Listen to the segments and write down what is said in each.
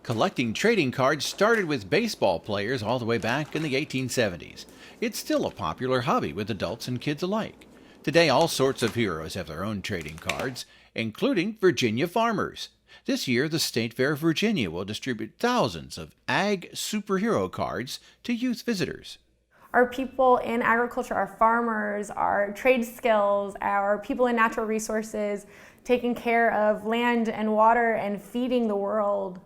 Collecting trading cards started with baseball players all the way back in the 1870s. It's still a popular hobby with adults and kids alike. Today, all sorts of heroes have their own trading cards, including Virginia farmers. This year, the State Fair of Virginia will distribute thousands of ag superhero cards to youth visitors. Our people in agriculture, our farmers, our trade skills, our people in natural resources, taking care of land and water and feeding the world,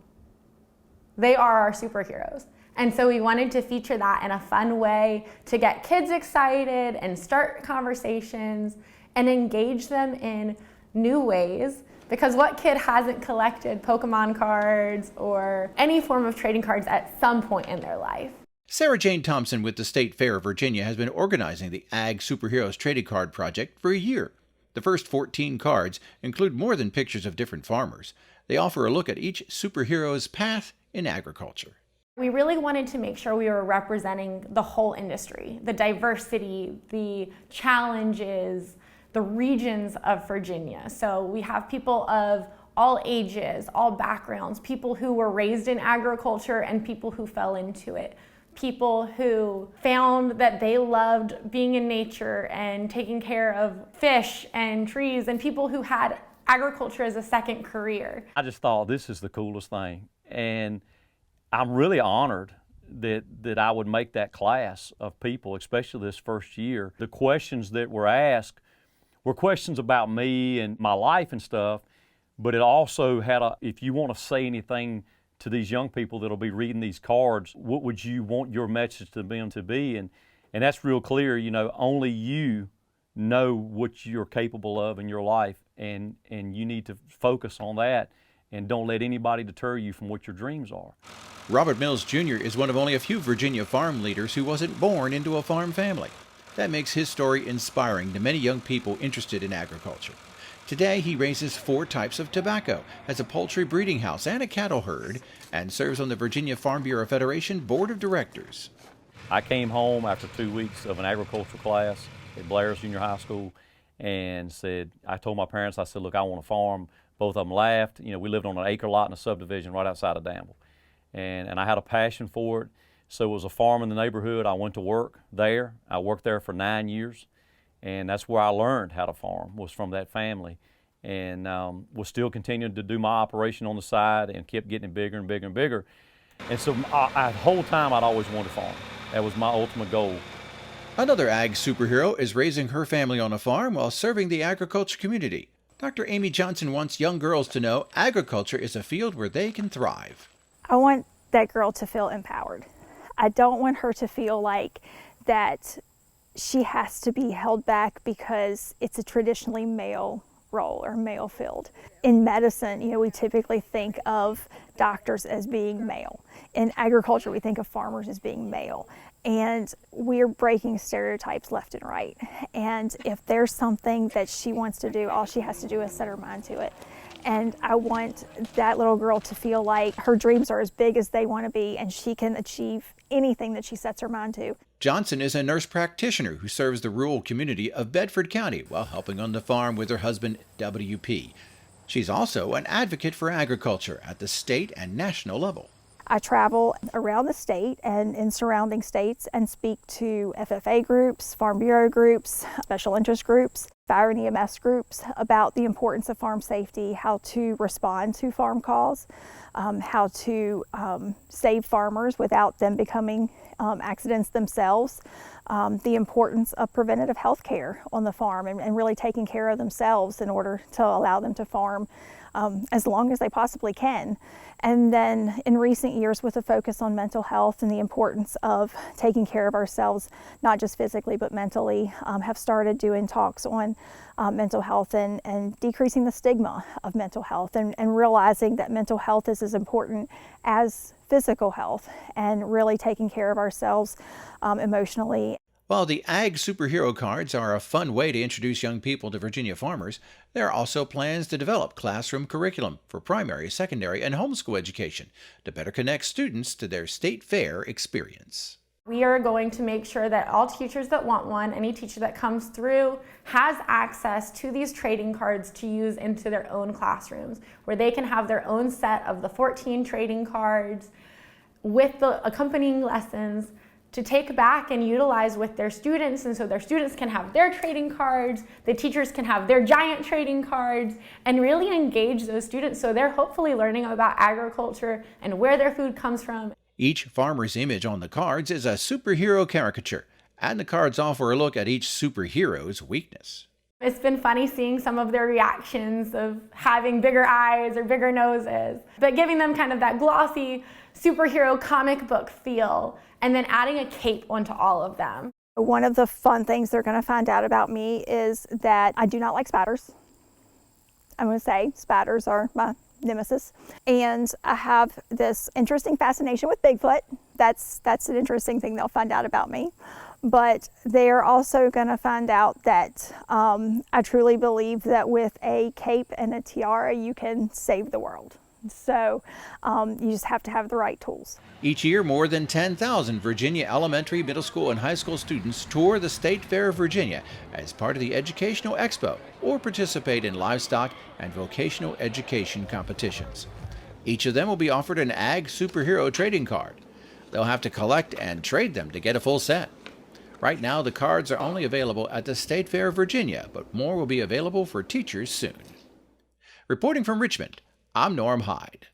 they are our superheroes. And so we wanted to feature that in a fun way to get kids excited and start conversations and engage them in new ways. Because what kid hasn't collected Pokemon cards or any form of trading cards at some point in their life? Sarah Jane Thompson with the State Fair of Virginia has been organizing the Ag Superheroes Trading Card Project for a year. The first 14 cards include more than pictures of different farmers. They offer a look at each superhero's path in agriculture. We really wanted to make sure we were representing the whole industry, the diversity, the challenges, the regions of Virginia. So we have people of all ages, all backgrounds, people who were raised in agriculture and people who fell into it. People who found that they loved being in nature and taking care of fish and trees, and people who had agriculture as a second career. I just thought this is the coolest thing, and I'm really honored that I would make that class of people, especially this first year. The questions that were asked were questions about me and my life and stuff, but it also had if you want to say anything to these young people that'll be reading these cards, what would you want your message to them to be? And that's real clear, only you know what you're capable of in your life, and you need to focus on that and don't let anybody deter you from what your dreams are. Robert Mills Jr. is one of only a few Virginia farm leaders who wasn't born into a farm family. That makes his story inspiring to many young people interested in agriculture. Today, he raises 4 types of tobacco, has a poultry breeding house and a cattle herd, and serves on the Virginia Farm Bureau Federation Board of Directors. I came home after 2 weeks of an agriculture class at Blair's Junior High School and I told my parents, I said, look, I want to farm. Both of them laughed. We lived on an acre lot in a subdivision right outside of Danville. And I had a passion for it. So it was a farm in the neighborhood. I went to work there. I worked there for 9 years. And that's where I learned how to farm, was from that family. And was still continuing to do my operation on the side and kept getting bigger and bigger and bigger. And so the whole time I'd always wanted to farm. That was my ultimate goal. Another ag superhero is raising her family on a farm while serving the agriculture community. Dr. Amy Johnson wants young girls to know agriculture is a field where they can thrive. I want that girl to feel empowered. I don't want her to feel like that she has to be held back because it's a traditionally male role or male field. In medicine, we typically think of doctors as being male. In agriculture, we think of farmers as being male. And we're breaking stereotypes left and right. And if there's something that she wants to do, all she has to do is set her mind to it. And I want that little girl to feel like her dreams are as big as they want to be and she can achieve anything that she sets her mind to. Johnson is a nurse practitioner who serves the rural community of Bedford County while helping on the farm with her husband, W.P. She's also an advocate for agriculture at the state and national level. I travel around the state and in surrounding states and speak to FFA groups, Farm Bureau groups, special interest groups, fire and EMS groups about the importance of farm safety, how to respond to farm calls, how to save farmers without them becoming accidents themselves, the importance of preventative health care on the farm and really taking care of themselves in order to allow them to farm as long as they possibly can. And then in recent years, with a focus on mental health and the importance of taking care of ourselves, not just physically but mentally, have started doing talks on mental health and decreasing the stigma of mental health and realizing that mental health is as important as physical health and really taking care of ourselves emotionally. While the Ag Superhero cards are a fun way to introduce young people to Virginia farmers, there are also plans to develop classroom curriculum for primary, secondary, and homeschool education to better connect students to their state fair experience. We are going to make sure that all teachers that want one, any teacher that comes through, has access to these trading cards to use into their own classrooms, where they can have their own set of the 14 trading cards with the accompanying lessons to take back and utilize with their students. And so their students can have their trading cards, the teachers can have their giant trading cards, and really engage those students so they're hopefully learning about agriculture and where their food comes from. Each farmer's image on the cards is a superhero caricature, and the cards offer a look at each superhero's weakness. It's been funny seeing some of their reactions of having bigger eyes or bigger noses, but giving them kind of that glossy superhero comic book feel, and then adding a cape onto all of them. One of the fun things they're going to find out about me is that I do not like spiders. I'm going to say spiders are my nemesis. And I have this interesting fascination with Bigfoot. That's an interesting thing they'll find out about me. But they're also going to find out that I truly believe that with a cape and a tiara, you can save the world. So you just have to have the right tools. Each year, more than 10,000 Virginia elementary, middle school, and high school students tour the State Fair of Virginia as part of the Educational Expo or participate in livestock and vocational education competitions. Each of them will be offered an Ag Superhero trading card. They'll have to collect and trade them to get a full set. Right now, the cards are only available at the State Fair of Virginia, but more will be available for teachers soon. Reporting from Richmond, I'm Norm Hyde.